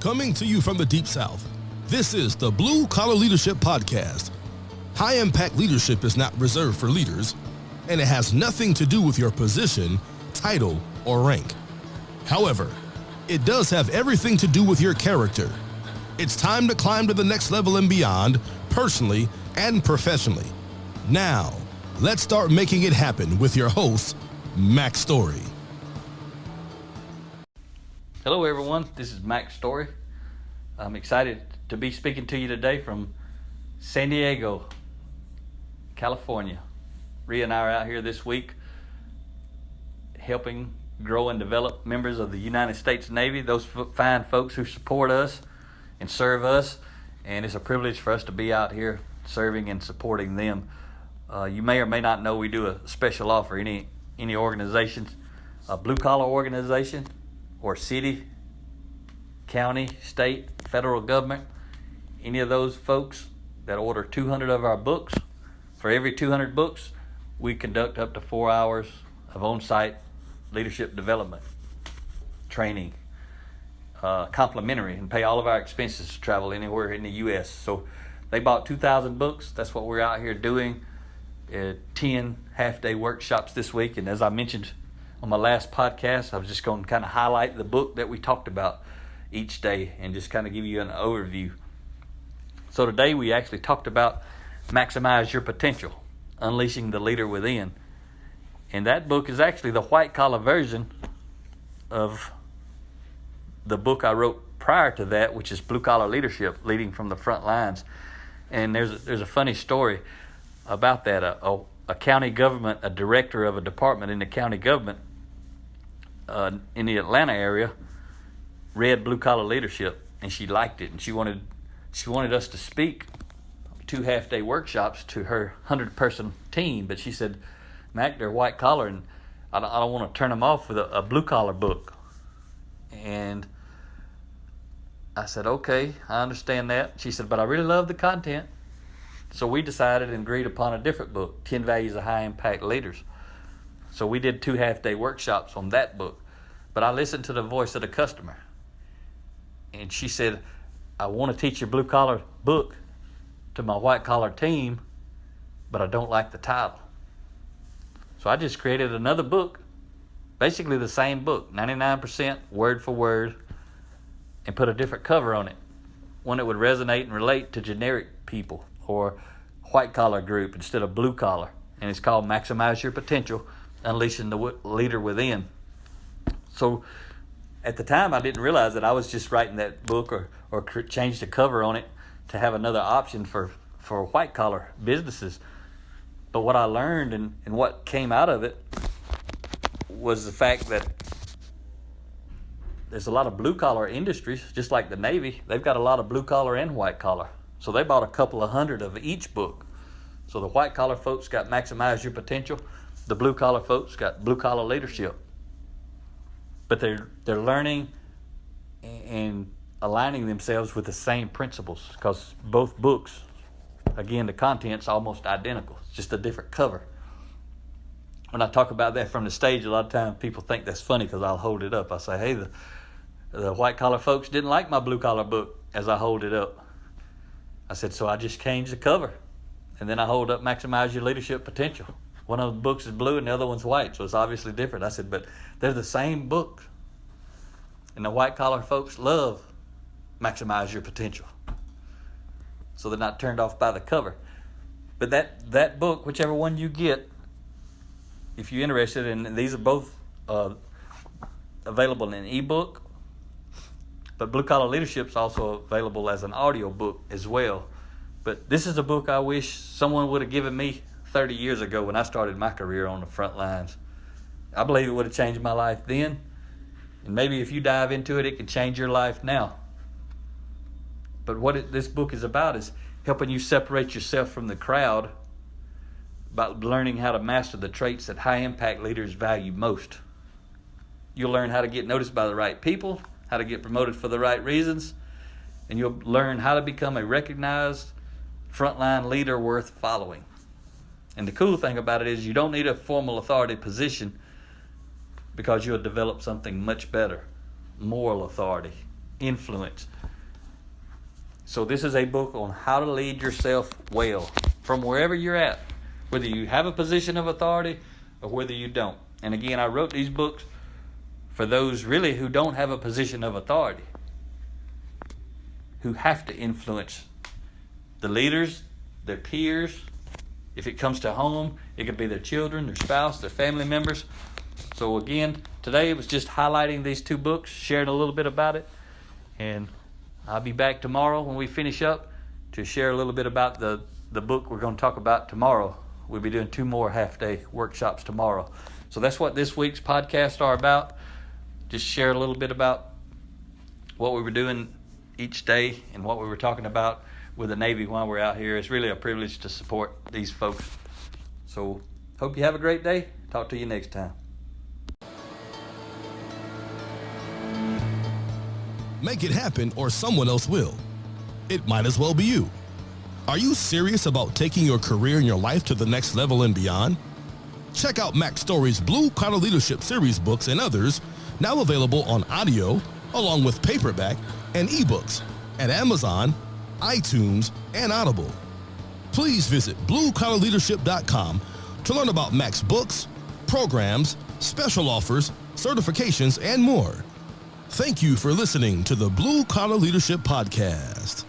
Coming to you from the Deep South, this is the Blue Collar Leadership Podcast. High-impact leadership is not reserved for leaders, and it has nothing to do with your position, title, or rank. However, it does have everything to do with your character. It's time to climb to the next level and beyond, personally and professionally. Now, let's start making it happen with your host, Mac Story. Hello everyone, this is Mac Story. I'm excited to be speaking to you today from San Diego, California. Ria and I are out here this week helping grow and develop members of the United States Navy, those fine folks who support us and serve us, and it's a privilege for us to be out here serving and supporting them. You may or may not know we do a special offer. Any organizations, a blue-collar organization, or city, county, state, federal government, any of those folks that order 200 of our books, for every 200 books, we conduct up to 4 hours of on-site leadership development training, complimentary, and pay all of our expenses to travel anywhere in the U.S. So they bought 2,000 books. That's what we're out here doing. 10 half-day workshops this week, and as I mentioned on my last podcast, I was just going to kind of highlight the book that we talked about each day and just kind of give you an overview. So today we actually talked about Maximize Your Potential, Unleashing the Leader Within. And that book is actually the white-collar version of the book I wrote prior to that, which is Blue-Collar Leadership, Leading from the Front Lines. And there's a funny story about that. A county government, a director of a department in the county government in the Atlanta area read Blue Collar Leadership, and she liked it, and she wanted us to speak 2 half-day workshops to her 100-person team. But she said, Mac, they're white collar, and I don't want to turn them off with a blue collar book. And I said, okay, I understand that. She said, but I really love the content. So we decided and agreed upon a different book, 10 Values of High Impact Leaders. So we did 2 half-day workshops on that book. But I listened to the voice of the customer. And she said, I want to teach your blue-collar book to my white-collar team, but I don't like the title. So I just created another book, basically the same book, 99% word for word, and put a different cover on it, one that would resonate and relate to generic people or white-collar group instead of blue-collar. And it's called Maximize Your Potential, Unleashing the Leader Within. So at the time, I didn't realize that I was just writing that book or changed the cover on it to have another option for white-collar businesses. But what I learned and what came out of it was the fact that there's a lot of blue-collar industries, just like the Navy. They've got a lot of blue-collar and white-collar. So they bought a couple of hundred of each book. So the white-collar folks got Maximize Your Potential. The blue-collar folks got Blue-Collar Leadership. But they're learning and aligning themselves with the same principles, because both books, again, the content's almost identical. It's just a different cover. When I talk about that from the stage, a lot of times people think that's funny because I'll hold it up. I say, hey, the white-collar folks didn't like my blue-collar book as I hold it up. I said, so I just changed the cover. And then I hold up Maximize Your Leadership Potential. One of the books is blue and the other one's white, so it's obviously different. I said, but they're the same book. And the white-collar folks love Maximize Your Potential. So they're not turned off by the cover. But that book, whichever one you get, if you're interested, and these are both available in an ebook, but Blue Collar Leadership is also available as an audio book as well. But this is a book I wish someone would have given me 30 years ago when I started my career on the front lines. I believe it would have changed my life then. And maybe if you dive into it, it can change your life now. But what this book is about is helping you separate yourself from the crowd by learning how to master the traits that high-impact leaders value most. You'll learn how to get noticed by the right people, how to get promoted for the right reasons, and you'll learn how to become a recognized frontline leader worth following. And the cool thing about it is you don't need a formal authority position, because you'll develop something much better, moral authority, influence. So this is a book on how to lead yourself well from wherever you're at, whether you have a position of authority or whether you don't. And again, I wrote these books for those really who don't have a position of authority, who have to influence the leaders, their peers. If it comes to home, it could be their children, their spouse, their family members. So again, today it was just highlighting these two books, sharing a little bit about it. And I'll be back tomorrow when we finish up to share a little bit about the book we're going to talk about tomorrow. We'll be doing 2 more half-day workshops tomorrow. So that's what this week's podcasts are about. Just share a little bit about what we were doing each day and what we were talking about with the Navy while we're out here. It's really a privilege to support these folks. So hope you have a great day. Talk to you next time. Make it happen or someone else will. It might as well be you. Are you serious about taking your career and your life to the next level and beyond? Check out Mac Story's Blue Collar Leadership series books and others, now available on audio, along with paperback and ebooks at Amazon, iTunes, and Audible. Please visit bluecollarleadership.com to learn about Mac's books, programs, special offers, certifications, and more. Thank you for listening to the Blue Collar Leadership Podcast.